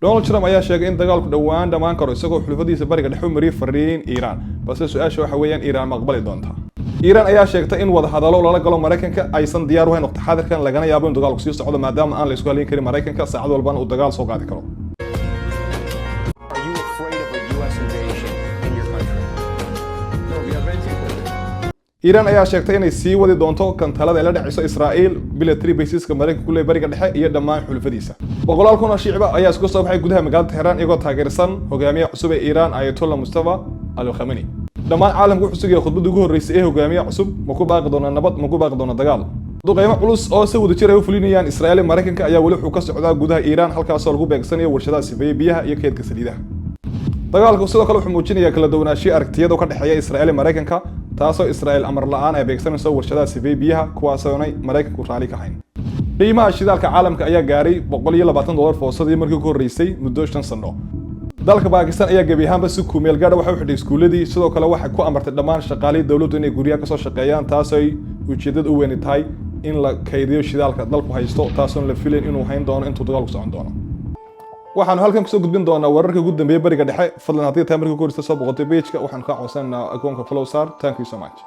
Donald Trump ayaa sheegay in dagaalku dhawaan dhamaan karo isagoo xulufadiisa bariga dhexe u mariyay fariin Iran balse su'aasha waxa weeyaan Iran ma aqbali doontaa Iran ayaa sheegtay in wada hadallo lala galo Mareykanka aysan diyaar u ahayn waqti xaadirkan lagana yaabo in dagaalku sii socdo maadaama aan la isku halin karin Mareykanka saacad walbana uu dagaal soo qaadi karo Iran ayaa sheegtay inay sii wadi doonto kantalada la dhacayso Israa'iil military baseska Mareykanka kulay bariga dhexe iyo dhammaan xulufadiisa. Boqolaal kun oo shicib ayaa isku soo baxay gudaha magaalada Tehran iyagoo taageersan hogaamiyaha cusub ee Iran Ayatollah Mustafa Al-Khamenei. Dhammaan caalamku wuxuu sugayay khudbadii ugu horeysay ee hogaamiyaha cusub ma ku baaqi doona nabad ma ku baaqi doona dagaal. Duqeymo culus oo si wada jir ay u fulinayaan Israa'iil iyo Mareykanka ayaa wali wuxuu ka socdaa gudaha Iran halkaas oo lagu beegsanayo warshadaha sifeeye biyaha iyo kaydka saliidaha. dagaalku sidoo kale wuxuu muujinayaa kala duwanaanshiyo aragtiyada ka dhaxeeya Israa'iil iyo Mareykanka taasoo Israa'iil amar la'aan ay beegsanayso warshadaha sifeeye biyaha kuwaas oo ay Mareykanku raali ka hayn qiimaha shidaalka caalamka ayaa gaaray $120 foosadii markii ugu horeysay muddo 5 sano dalka Pakistan ayaa gabi ahaanba si ku meel gaar ah waxa uu xidhay iskuuladii sidoo kale waxa ku amartay dhammaan shaqaalihii dawladdu inay guriga ka soo shaqeeyaan taasoo ay ujeedada u weyn tahay in la kaydiyo shidaalka dalku haysto taasoo la filayn inuu hayn doono intuu dagaalku socon doono waxaan halkan ku soo gudbin doonaa wararka ugu dambeeyay bariga dhexe fadlan haddii tahay markii ugu horreysay soo boqotay page-ka waxaan ka codsanaynaa akoonka follow sar thank you so much